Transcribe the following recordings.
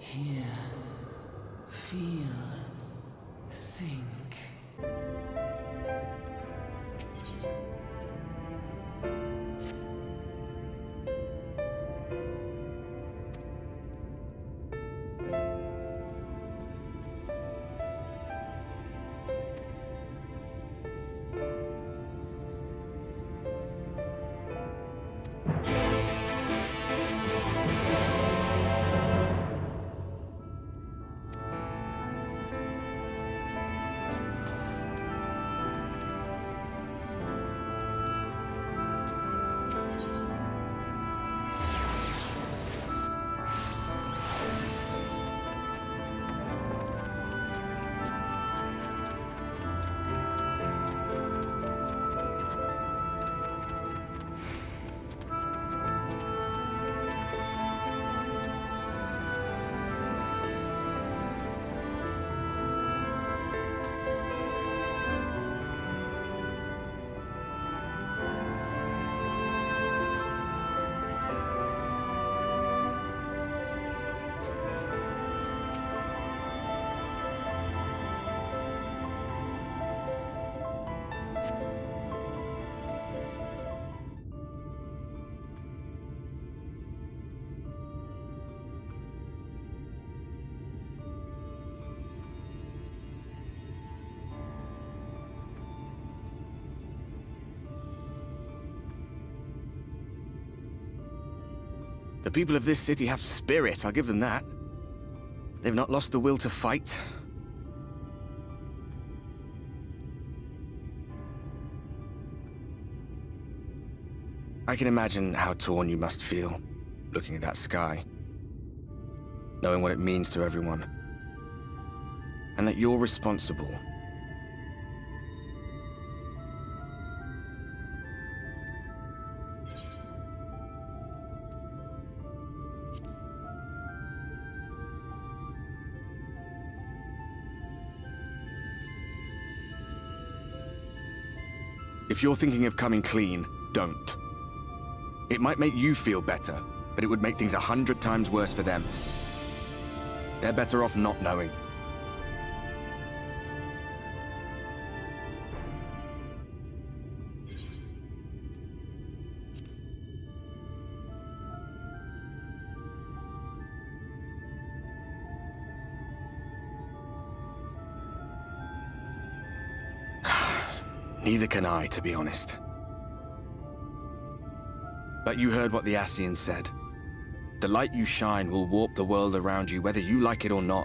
Hear, feel, think. The people of this city have spirit, I'll give them that. They've not lost the will to fight. I can imagine how torn you must feel, looking at that sky, knowing what it means to everyone, and that you're responsible. If you're thinking of coming clean, don't. It might make you feel better, but it would make things 100 times worse for them. They're better off not knowing. Neither can I, to be honest. But you heard what the Ascians said. The light you shine will warp the world around you, whether you like it or not.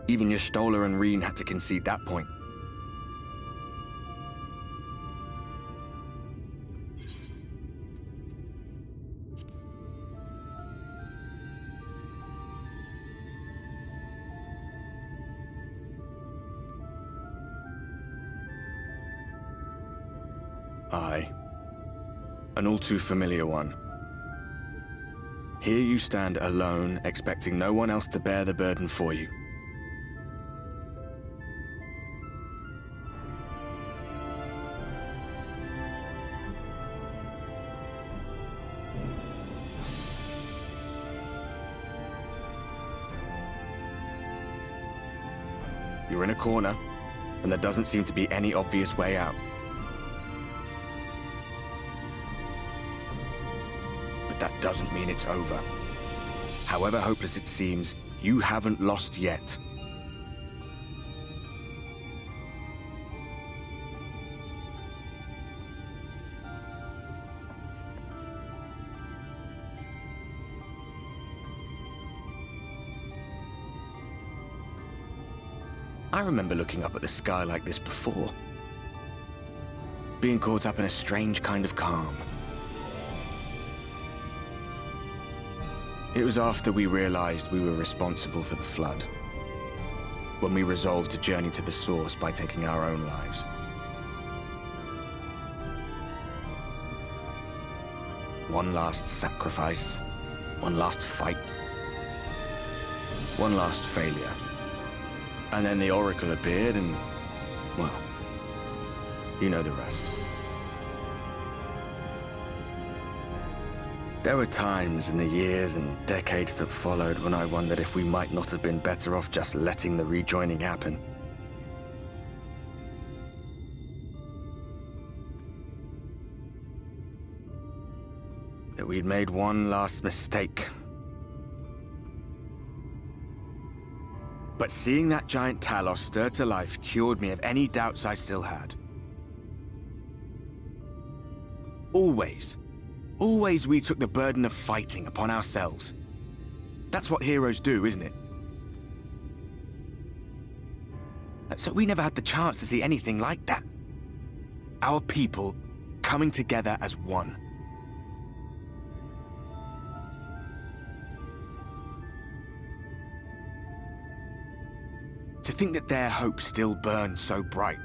Even your Stola and Reen had to concede that point. Aye. An all too familiar one. Here you stand alone, expecting no one else to bear the burden for you. You're in a corner, and there doesn't seem to be any obvious way out. That doesn't mean it's over. However hopeless it seems, you haven't lost yet. I remember looking up at the sky like this before. Being caught up in a strange kind of calm. It was after we realized we were responsible for the flood, when we resolved to journey to the source by taking our own lives. One last sacrifice, one last fight, one last failure. And then the Oracle appeared and, well, you know the rest. There were times in the years and decades that followed when I wondered if we might not have been better off just letting the rejoining happen. That we'd made one last mistake. But seeing that giant Talos stir to life cured me of any doubts I still had. Always we took the burden of fighting upon ourselves. That's what heroes do, isn't it? So we never had the chance to see anything like that. Our people coming together as one. To think that their hope still burns so bright.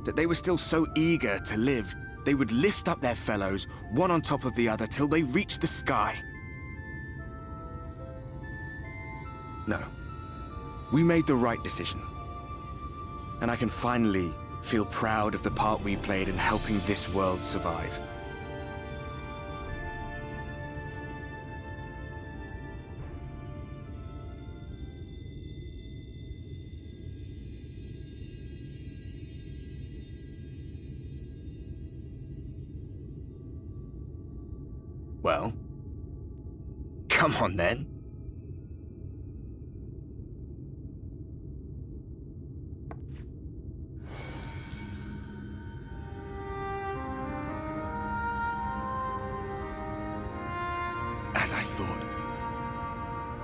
That they were still so eager to live, they would lift up their fellows, one on top of the other, till they reached the sky. No. We made the right decision. And I can finally feel proud of the part we played in helping this world survive. Well, come on then. As I thought,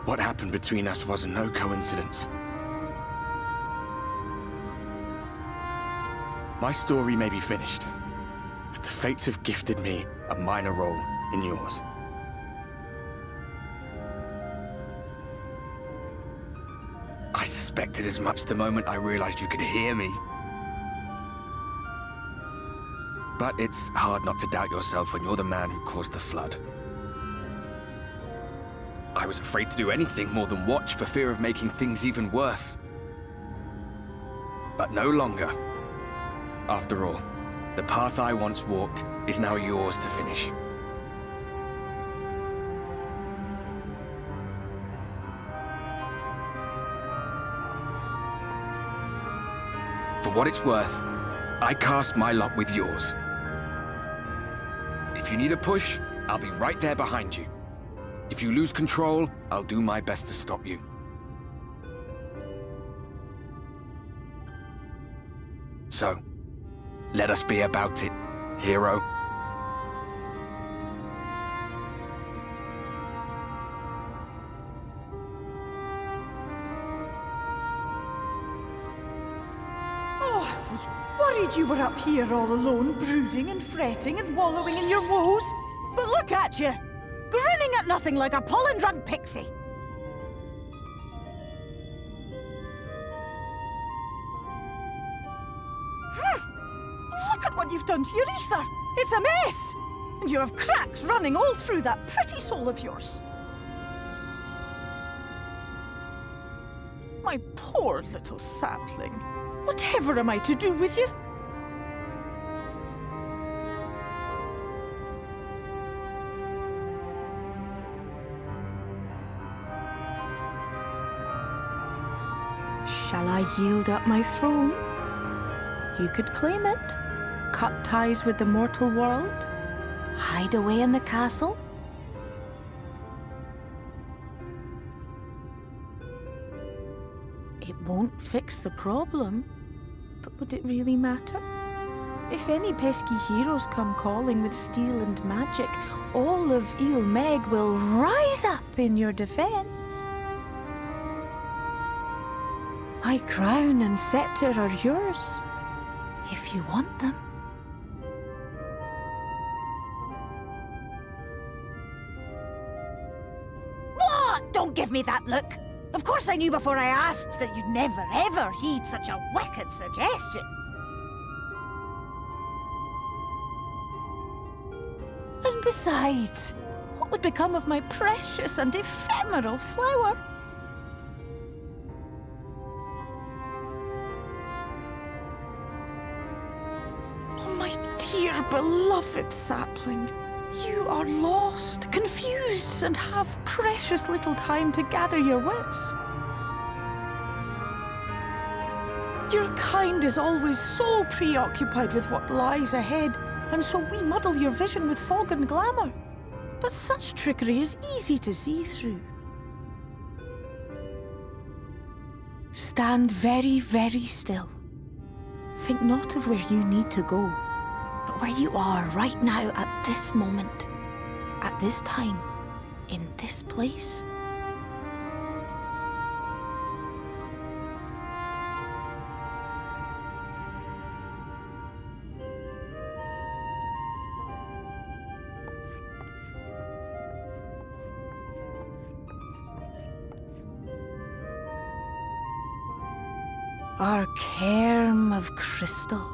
what happened between us was no coincidence. My story may be finished, but the fates have gifted me a minor role in yours. I suspected as much the moment I realized you could hear me. But it's hard not to doubt yourself when you're the man who caused the flood. I was afraid to do anything more than watch for fear of making things even worse. But no longer. After all, the path I once walked is now yours to finish. For what it's worth, I cast my lot with yours. If you need a push, I'll be right there behind you. If you lose control, I'll do my best to stop you. So, let us be about it, hero. Worried you were up here all alone, brooding and fretting and wallowing in your woes. But look at you, grinning at nothing like a pollen-run pixie. Look at what you've done to your ether. It's a mess. And you have cracks running all through that pretty soul of yours. My poor little sapling. Whatever am I to do with you? Shall I yield up my throne? You could claim it, cut ties with the mortal world, hide away in the castle. It won't fix the problem, but would it really matter? If any pesky heroes come calling with steel and magic, all of Ilmeg will rise up in your defense. My crown and scepter are yours, if you want them. What? Don't give me that look! Of course I knew before I asked that you'd never ever heed such a wicked suggestion. And besides, what would become of my precious and ephemeral flower? dear beloved sapling. You are lost, confused, and have precious little time to gather your wits. Your kind is always so preoccupied with what lies ahead, and so we muddle your vision with fog and glamour. But such trickery is easy to see through. Stand very, very still. Think not of where you need to go, but where you are right now at this moment, at this time, in this place. Our cairn of crystal.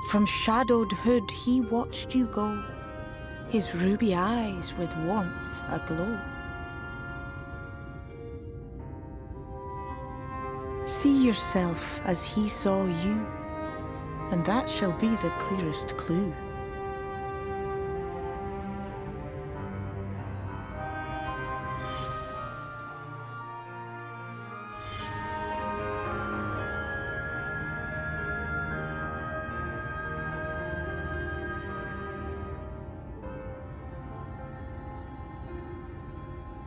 From shadowed hood he watched you go, his ruby eyes with warmth aglow. See yourself as he saw you, and that shall be the clearest clue.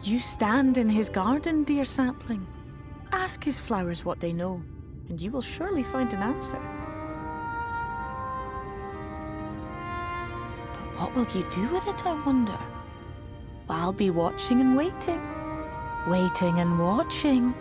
You stand in his garden, dear sapling. Ask his flowers what they know, and you will surely find an answer. But what will you do with it, I wonder? I'll be watching and waiting, waiting and watching.